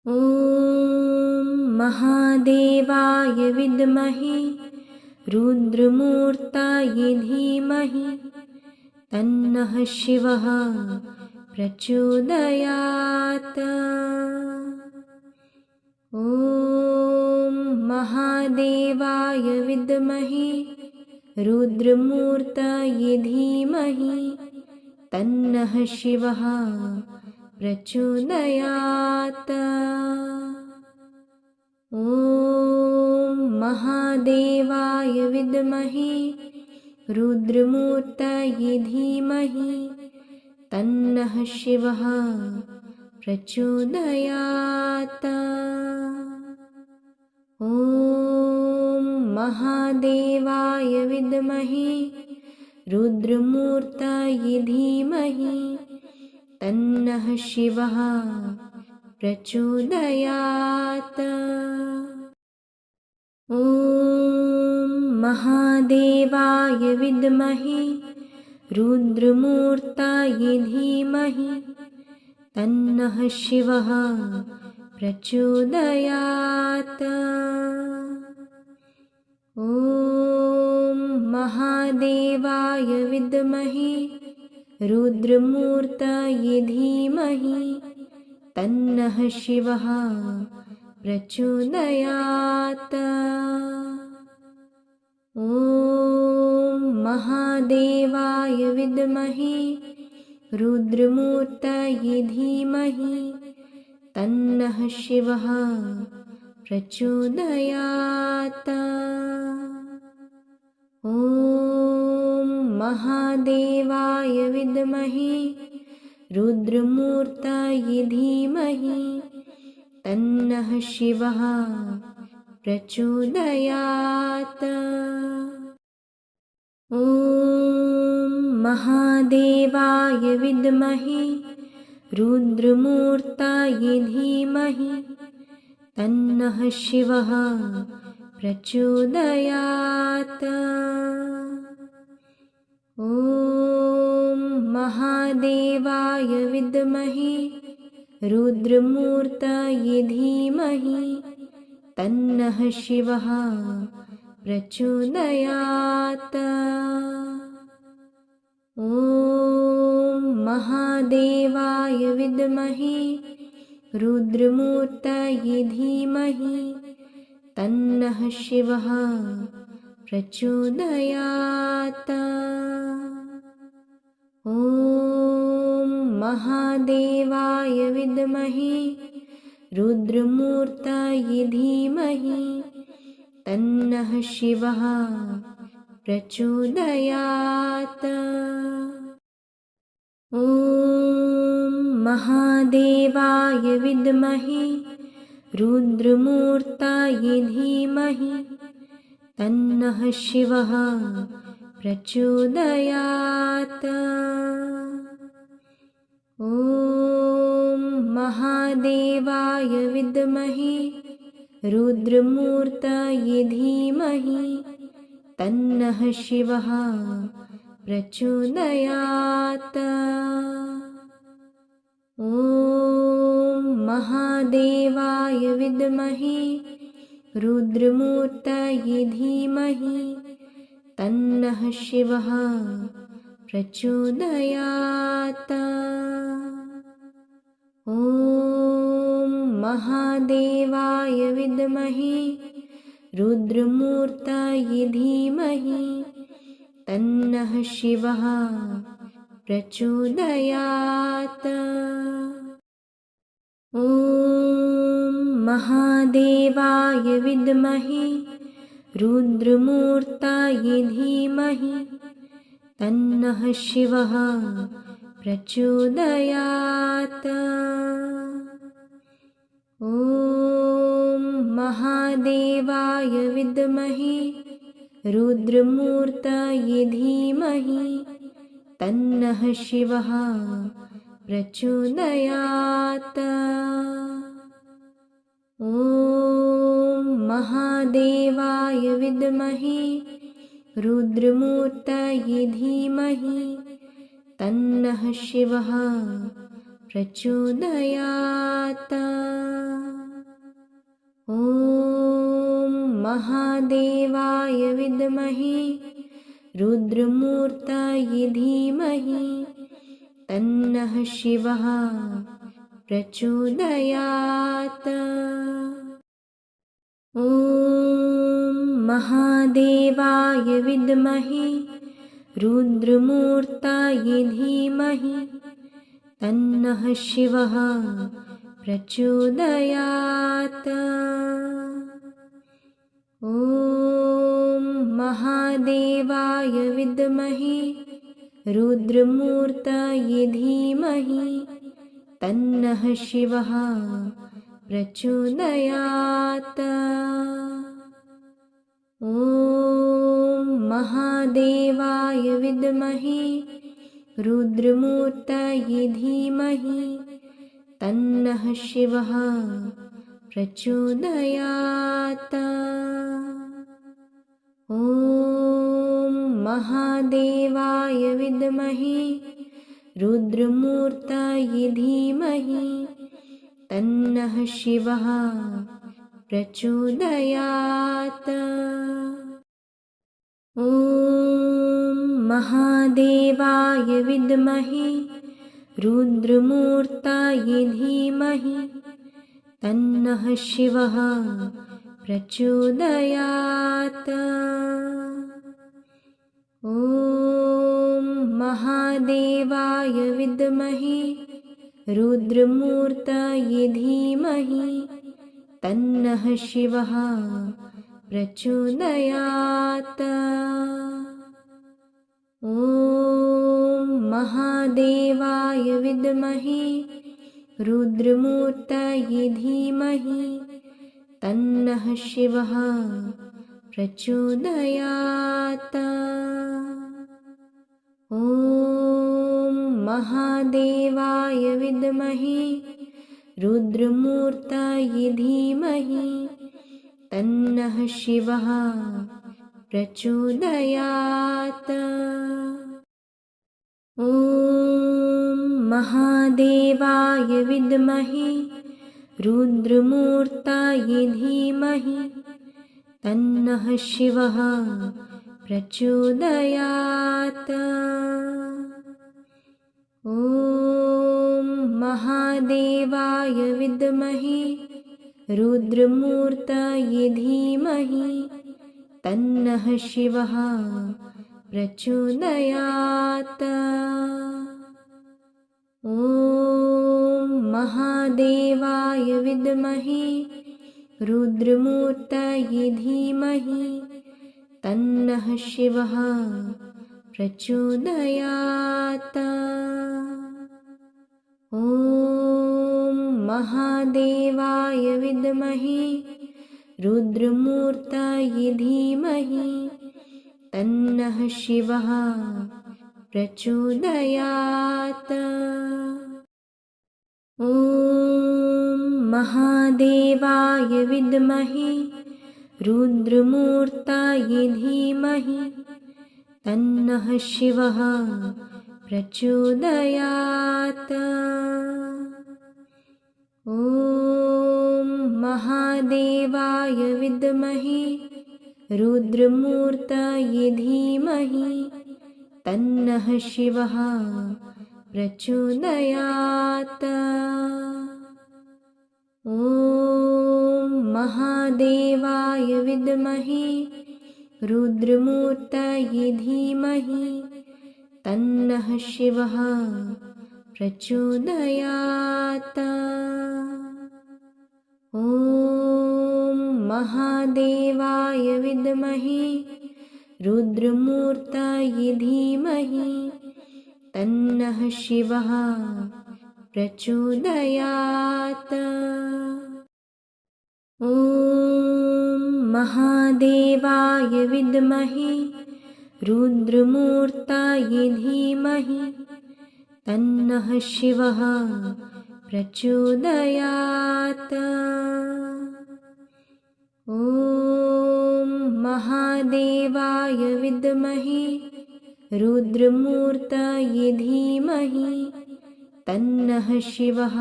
ॐ महादेवाय विद्महे रुद्रमूर्तये धीमहि तन्नः शिवः प्रचोदयात्। ॐ महादेवाय विद्महे रुद्रमूर्तये धीमहि तन्नः शिवः प्रचोदयात्। ॐ महादेवाय विद्महे रुद्रमूर्तये धीमहि तन्नः शिवः प्रचोदयात्। ॐ महादेवाय विद्महे रुद्रमूर्तये धीमहि तन्नः शिवः प्रचोदयात्। ॐ महादेवाय विद्महे रुद्रमूर्तये धीमहि तन्नः शिवः प्रचोदयात्। ॐ महादेवाय विद्महे रुद्रमूर्तये धीमहि तन्नः शिवः प्रचोदयात्। ॐ महादेवाय विद्महे रुद्रमूर्तये धीमहि तन्नः शिवः प्रचोदयात्। ॐ महादेवाय विद्महे रुद्रमूर्तये धीमहि तन्नः शिवः प्रचोदयात्। ॐ महादेवाय विद्महे रुद्रमूर्तये धीमहि तन्नः शिवः प्रचोदयात्। ॐ महादेवाय विद्महे रुद्रमूर्तये धीमहि तन्नः शिवः प्रचोदयात्। ॐ महादेवाय विद्महे रुद्रमूर्तये धीमहि तन्नः शिवः प्रचोदयात्। ॐ महादेवाय विद्महे रुद्रमूर्तये धीमहि तन्नः शिवः प्रचोदयात्। ॐ महादेवाय विद्महे रुद्रमूर्तये धीमहि तन्नः शिवः प्रचोदयात्। ॐ महादेवाय विद्महे रुद्रमूर्तये धीमहि तन्नः शिवः प्रचोदयात्। ॐ महादेवाय विद्महे रुद्रमूर्तये धीमहि तन्नः शिवः प्रचोदयात्। ॐ महादेवाय विद्महे रुद्रमूर्तये धीमहि तन्नः शिवः प्रचोदयात्। ॐ महादेवाय विद्महे रुद्रमूर्तये धीमहि तन्नः शिवः प्रचोदयात्। ॐ महादेवाय विद्महे रुद्रमूर्तये धीमहि तन्नः शिवः प्रचोदयात्। ॐ महादेवाय विद्महे रुद्रमूर्तये धीमहि तन्नः शिवः प्रचोदयात्। महादेवाय विद्महे रुद्रमूर्तये धीमहि तन्नः शिवः प्रचोदयात्। ॐ महादेवाय विद्महे रुद्रमूर्तये धीमहि तन्नः शिवः प्रचोदयात्। ॐ महादेवाय विद्महे रुद्रमूर्तये धीमहि तन्नः शिवः प्रचोदयात्। ॐ महादेवाय विद्महे रुद्रमूर्तये धीमहि तन्नः शिवः प्रचोदयात्। ॐ महादेवाय विद्महे रुद्रमूर्तये धीमहि तन्नः शिवः प्रचोदयात्। ॐ महादेवाय विद्महे रुद्रमूर्तये धीमहि तन्नः शिवः प्रचोदयात्। ॐ महादेवाय विद्महे रुद्रमूर्तये धीमहि तन्नः शिवः प्रचोदयात्। ॐ महादेवाय विद्महे रुद्रमूर्तये धीमहि तन्नः शिवः प्रचोदयात्। ॐ महादेवाय विद्महे रुद्रमूर्तये धीमहि तन्नः शिवः प्रचोदयात्। ॐ महादेवाय विद्महे रुद्रमूर्तये धीमहि तन्नः शिवः प्रचोदयात्। ॐ महादेवाय विद्महे रुद्रमूर्तये धीमहि तन्नः शिवः प्रचोदयात्। ॐ महादेवाय विद्महे रुद्रमूर्तये धीमहि तन्नः शिवः प्रचोदयात्। ॐ महादेवाय विद्महे रुद्रमूर्तये धीमहि तन्नः शिवः प्रचोदयात्। ॐ महादेवाय विद्महे रुद्रमूर्तये धीमहि तन्नः शिवः प्रचोदयात्। ॐ महादेवाय विद्महे रुद्रमूर्तये धीमहि तन्नः शिवः प्रचोदयात्। ॐ महादेवाय विद्महे रुद्रमूर्तये धीमहि तन्नः शिवः प्रचोदयात्। ॐ महादेवाय विद्महे रुद्रमूर्तये धीमहि तन्नः शिवः प्रचोदयात्। ॐ महादेवाय विद्महे रुद्रमूर्तये धीमहि तन्नः शिवः प्रचोदयात्। ॐ महादेवाय विद्महे रुद्रमूर्तये धीमहि तन्नः शिवः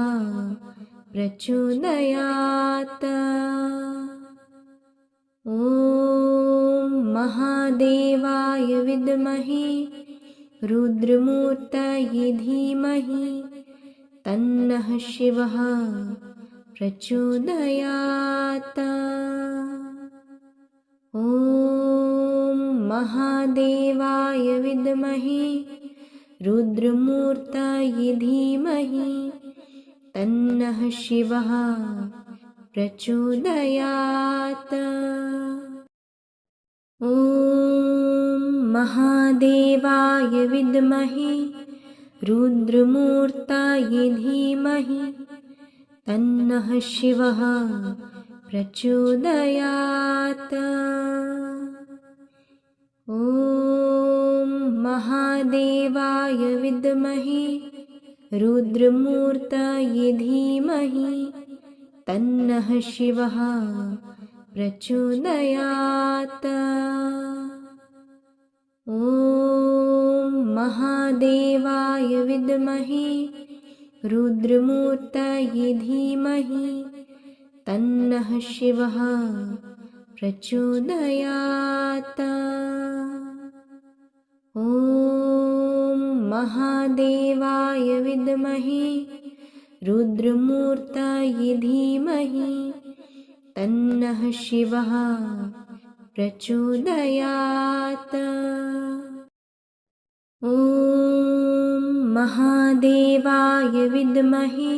प्रचोदयात्। ॐ महादेवाय विद्महे रुद्रमूर्तये धीमहि तन्नः शिवः प्रचोदयात्। ॐ महादेवाय विद्महे रुद्रमूर्तये धीमहि तन्नः शिवः प्रचोदयात्। ॐ महादेवाय विद्महे रुद्रमूर्तये धीमहि तन्नः शिवः प्रचोदयात्। ॐ महादेवाय विद्महे रुद्रमूर्तये धीमहि तन्नः शिवः प्रचोदयात्। ॐ महादेवाय विद्महे रुद्रमूर्तये धीमहि तन्नः शिवः प्रचोदयात्। ॐ महादेवाय विद्महे रुद्रमूर्तये धीमहि तन्नः शिवः प्रचोदयात्। ॐ महादेवाय विद्महे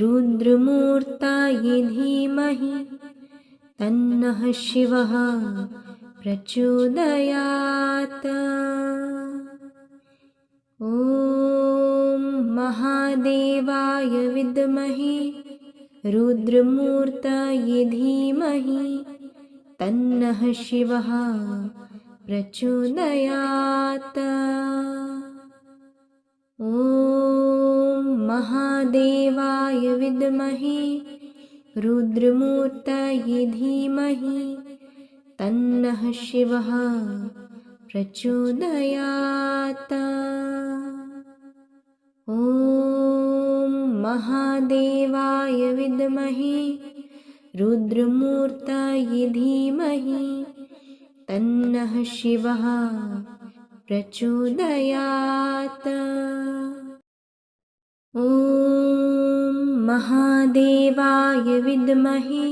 रुद्रमूर्तये धीमहि तन्नः शिवः प्रचोदयात्। ॐ महादेवाय विद्महे रुद्रमूर्तये धीमहि तन्नः शिवः प्रचोदयात्। ॐ महादेवाय विद्महे रुद्रमूर्तये धीमहि तन्नः शिवः प्रचोदयात्। ॐ महादेवाय विद्महे रुद्रमूर्तये धीमहि तन्नः शिवः प्रचोदयात्। ॐ महादेवाय विद्महे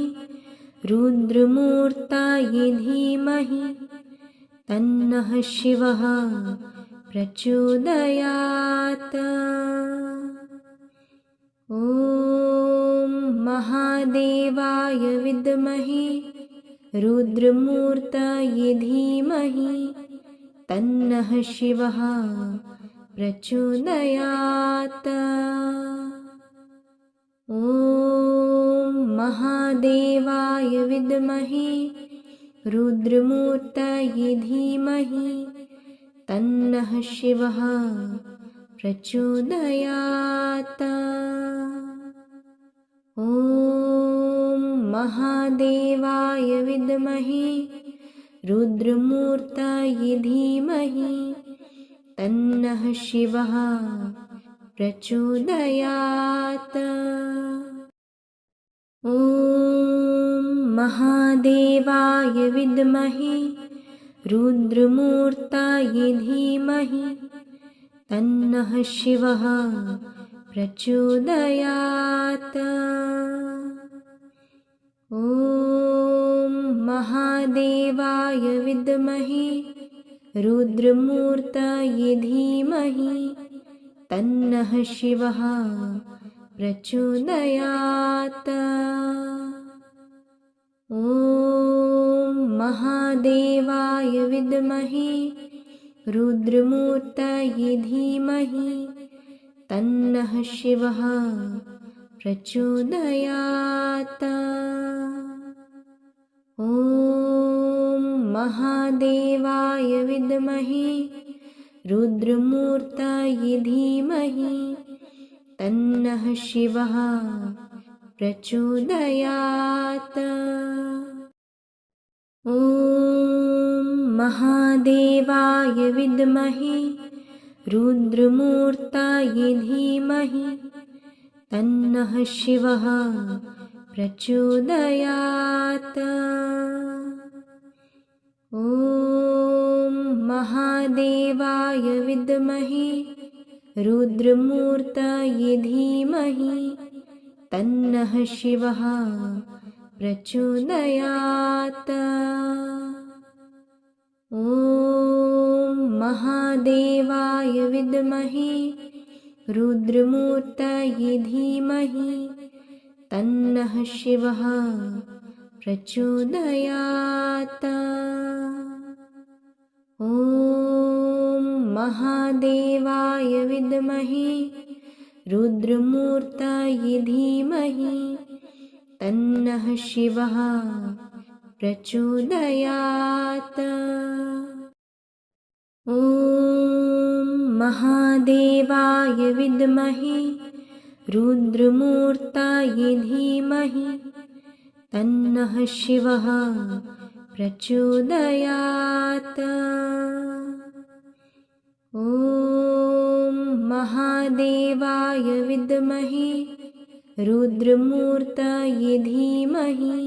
रुद्रमूर्तये धीमहि तन्नः शिवः प्रचोदयात्। ॐ महादेवाय विद्महे रुद्रमूर्तये धीमहि तन्नः शिवः प्रचोदयात्। ॐ महादेवाय विद्महे रुद्रमूर्तये धीमहि तन्नः शिवः प्रचोदयात्। ॐ महादेवाय विद्महे रुद्रमूर्तये धीमहि तन्नः शिवः प्रचोदयात्। ॐ महादेवाय विद्महे रुद्रमूर्तये धीमहि तन्नः शिवः प्रचोदयात्। ॐ महादेवाय विद्महे रुद्रमूर्तये धीमहि तन्नः शिवः प्रचोदयात्। ॐ महादेवाय विद्महे रुद्रमूर्तये धीमहि तन्नः शिवः प्रचोदयात्। ॐ महादेवाय विद्महे रुद्रमूर्तये धीमहि तन्नः शिवः प्रचोदयात्। ॐ महादेवाय विद्महे रुद्रमूर्तये धीमहि तन्नः शिवः प्रचोदयात्। ॐ महादेवाय विद्महे रुद्रमूर्तये धीमहि तन्नः शिवः प्रचोदयात्। ॐ महादेवाय विद्महे रुद्रमूर्तये धीमहि तन्नः शिवः प्रचोदयात्। ॐ महादेवाय विद्महे रुद्रमूर्तये धीमहि तन्नः शिवः प्रचोदयात्। ॐ महादेवाय विद्महे रुद्रमूर्तये धीमहि तन्नः शिवः प्रचोदयात्। ॐ महादेवाय विद्महे रुद्रमूर्तये धीमहि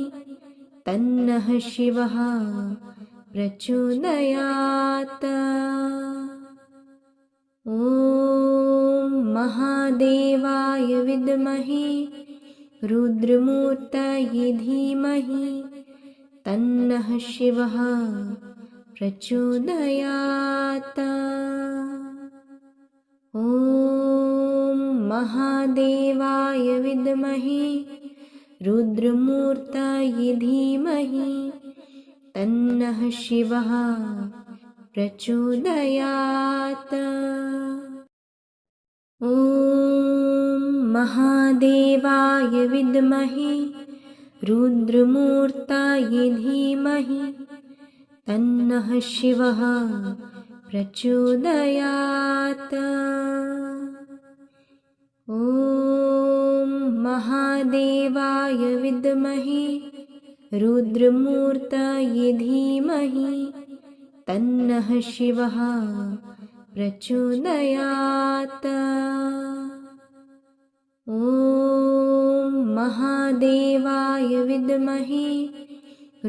तन्नः शिवः प्रचोदयात्। ॐ महादेवाय विद्महे रुद्रमूर्तये धीमहि तन्नः शिवः प्रचोदयात्। ॐ महादेवाय विद्महे रुद्रमूर्तये धीमहि तन्नः शिवः प्रचोदयात्। ॐ महादेवाय विद्महे रुद्रमूर्तये धीमहि तन्नः शिवः प्रचोदयात्। ॐ महादेवाय विद्महे रुद्रमूर्तये धीमहि तन्नः शिवः प्रचोदयात्। ॐ महादेवाय विद्महे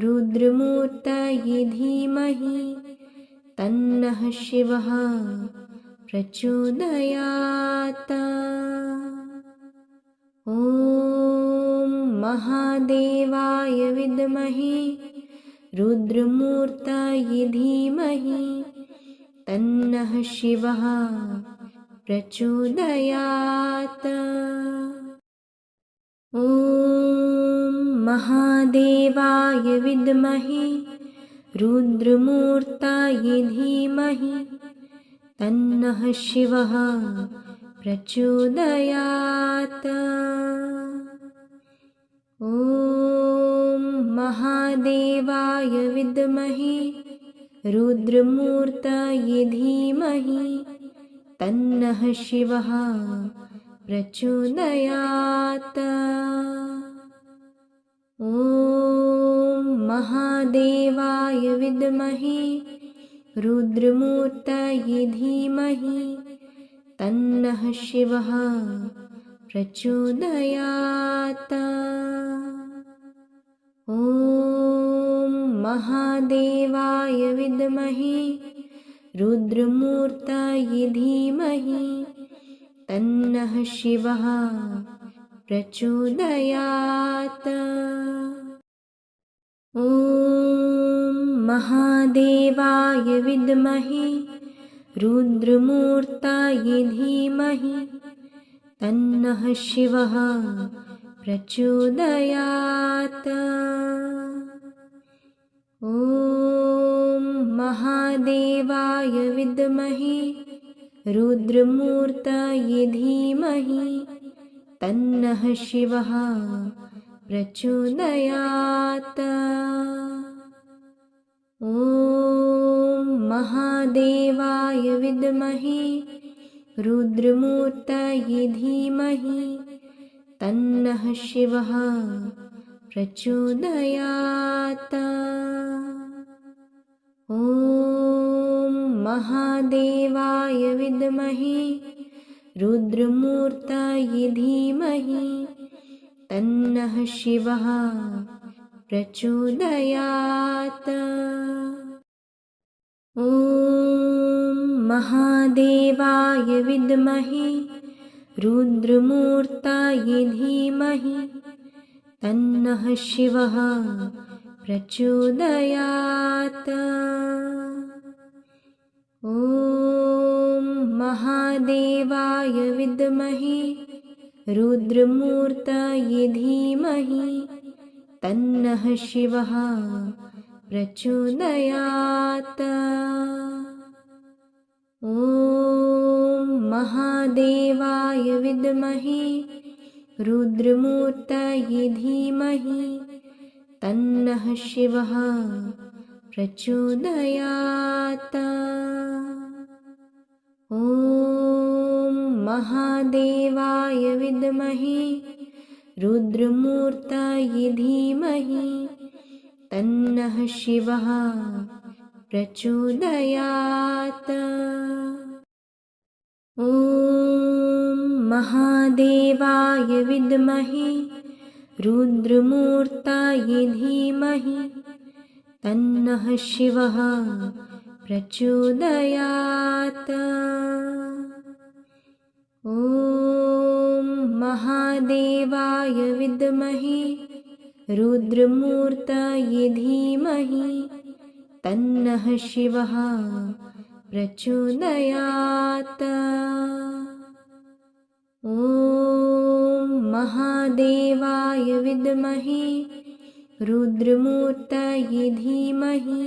रुद्रमूर्तये धीमहि तन्नः शिवः प्रचोदयात्। ॐ महादेवाय विद्महे रुद्रमूर्तये धीमहि तन्नः शिवः प्रचोदयात्। ॐ महादेवाय विद्महे रुद्रमूर्तये धीमहि तन्नः शिवः प्रचोदयात्। ॐ महादेवाय विद्महे रुद्रमूर्तये धीमहि तन्नः शिवः प्रचोदयात्। ॐ महादेवाय विद्महे रुद्रमूर्तये धीमहि तन्नः शिवः प्रचोदयात्। ॐ महादेवाय विद्महे रुद्रमूर्तये धीमहि तन्नः शिवः प्रचोदयात्। ॐ महादेवाय विद्महे रुद्रमूर्तये धीमहि तन्नः शिवः प्रचोदयात्। ॐ महादेवाय विद्महे रुद्रमूर्तये धीमहि तन्नः शिवः प्रचोदयात्। ॐ महादेवाय विद्महे रुद्रमूर्तये धीमहि तन्नः शिवः प्रचोदयात्। ॐ महादेवाय विद्महे रुद्रमूर्तये धीमहि तन्नः शिवः प्रचोदयात्। ॐ महादेवाय विद्महे रुद्रमूर्ताय धीमहि तन्नः शिवः प्रचोदयात्। ॐ महादेवाय विद्महे रुद्रमूर्ताय धीमहि तन्नः शिवः प्रचोदयात्। ॐ महादेवाय विद्महे रुद्रमूर्ताय धीमहि तन्नः शिवः प्रचोदयात्। ॐ महादेवाय विद्महे रुद्रमूर्ताय धीमहि तन्नः शिवः प्रचोदयात्। ॐ महादेवाय विद्महे रुद्रमूर्ताय धीमहि तन्नः शिवः प्रचोदयात्। ॐ महादेवाय विद्महे रुद्रमूर्ताय धीमहि तन्नः शिवः प्रचोदयात्। ॐ महादेवाय विद्महे रुद्रमूर्ताय धीमहि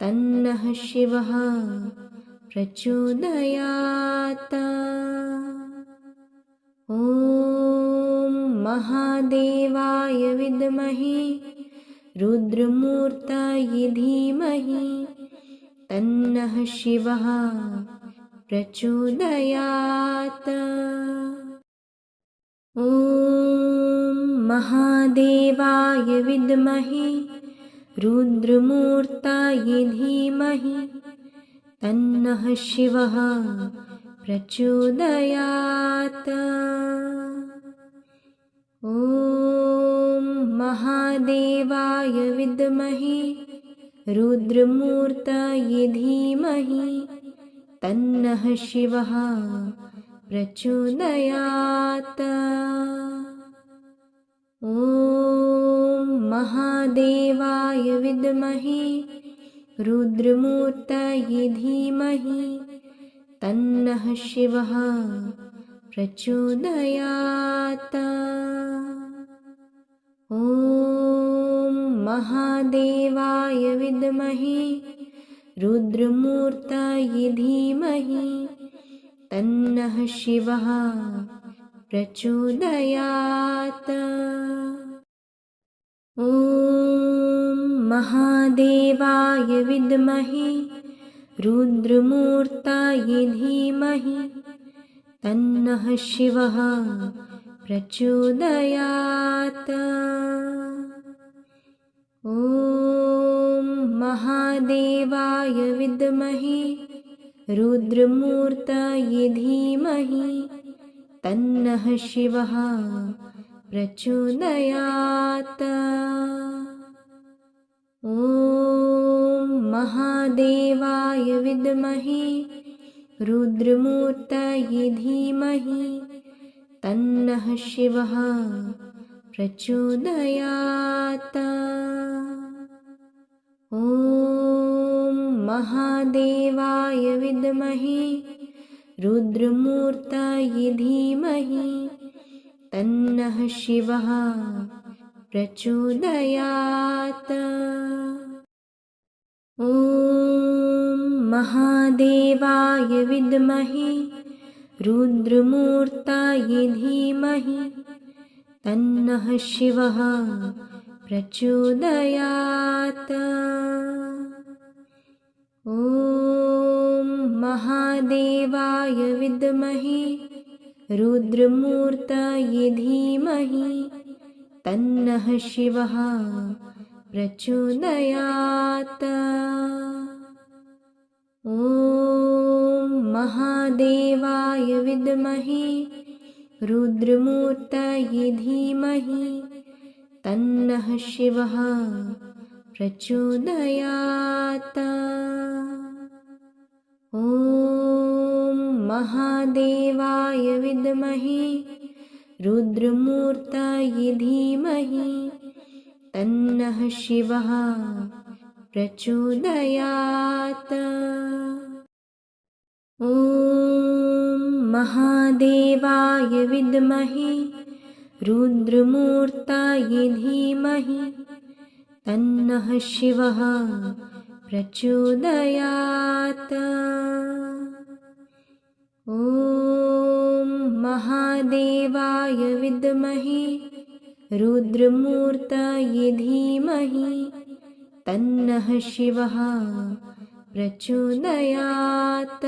तन्नः शिवः प्रचोदयात्। ॐ महादेवाय विद्महे रुद्रमूर्ताय धीमहि तन्नः शिवः प्रचोदयात्। ॐ महादेवाय विद्महे रुद्रमूर्ताय धीमहि तन्नः शिवः प्रचोदयात्। ॐ महादेवाय विद्महे रुद्रमूर्ताय धीमहि तन्नः शिवः प्रचोदयात्। ॐ महादेवाय विद्महे रुद्रमूर्ताय धीमहि तन्नः शिवः प्रचोदयात्। ॐ महादेवाय विद्महे रुद्रमूर्ताय धीमहि तन्नः शिवः प्रचोदयात्। ॐ महादेवाय विद्महे रुद्रमूर्ताय धीमहि तन्नः शिवः प्रचोदयात्। ॐ महादेवाय विद्महे रुद्रमूर्ताय धीमहि तन्नः शिवः प्रचोदयात्। ॐ महादेवाय विद्महे रुद्रमूर्ताय धीमहि तन्नः शिवः प्रचोदयात्। ॐ महादेवाय विद्महे रुद्रमूर्ताय धीमहि तन्नः शिवः प्रचोदयात्। ॐ महादेवाय विद्महे रुद्रमूर्ताय धीमहि तन्नः शिवः प्रचोदयात्। ॐ महादेवाय विद्महे रुद्रमूर्ताय धीमहि तन्नः शिवः प्रचोदयात्। ॐ महादेवाय विद्महे रुद्रमूर्ताय धीमहि तन्नः शिवः प्रचोदयात्। ॐ महादेवाय विद्महे रुद्रमूर्तये धीमहि तन्नः शिवः प्रचोदयात्। ॐ महादेवाय विद्महे रुद्रमूर्तये धीमहि तन्नः शिवः प्रचोदयात्। ॐ महादेवाय विद्महे रुद्रमूर्तये धीमहि तन्नः शिवः प्रचोदयात्।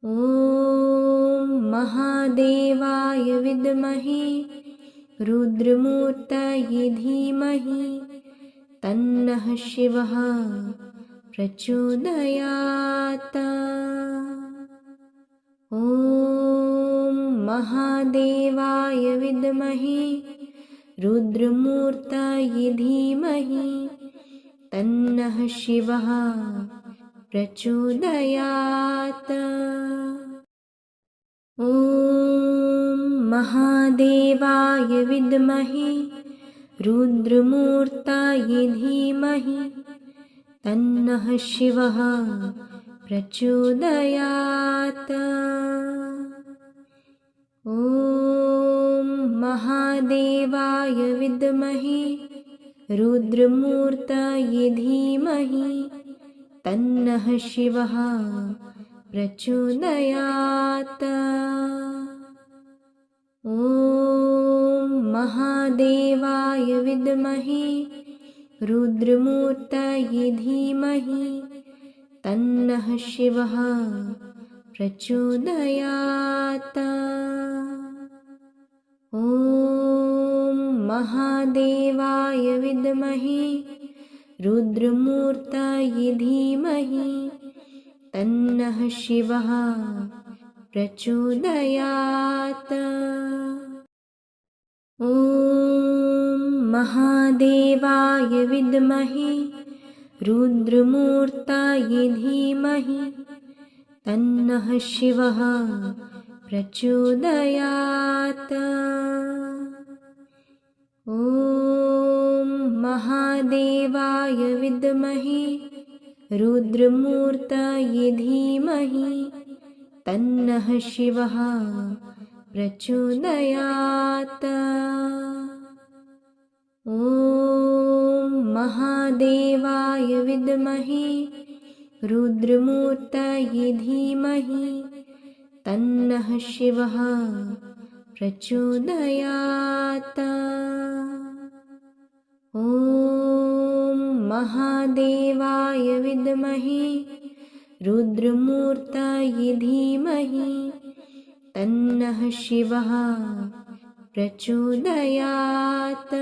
ॐ महादेवाय विद्महे रुद्रमूर्तये धीमहि तन्नः शिवः प्रचोदयात्। ॐ महादेवाय विद्महे रुद्रमूर्तये धीमहि तन्नः शिवः प्रचोदयात्। ॐ महादेवाय विद्महे रुद्रमूर्तये धीमहि तन्नः शिवः प्रचोदयात्। ॐ महादेवाय विद्महे रुद्रमूर्तये धीमहि तन्नः शिवः प्रचोदयात्। ॐ महादेवाय विद्महे रुद्रमूर्तये धीमहि तन्नः शिवः प्रचोदयात्। ॐ महादेवाय विद्महे रुद्रमूर्तये धीमहि तन्नः शिवः प्रचोदयात्। ॐ महादेवाय विद्महे रुद्रमूर्तये धीमहि तन्नः शिवः प्रचोदयात्। ॐ महादेवाय विद्महे रुद्रमूर्तये धीमहि तन्नः शिवः प्रचोदयात्। ॐ महादेवाय विद्महे रुद्रमूर्तये धीमहि तन्नः शिवः प्रचोदयात्। ॐ महादेवाय विद्महे रुद्रमूर्तये धीमहि तन्नः शिवः प्रचोदयात्।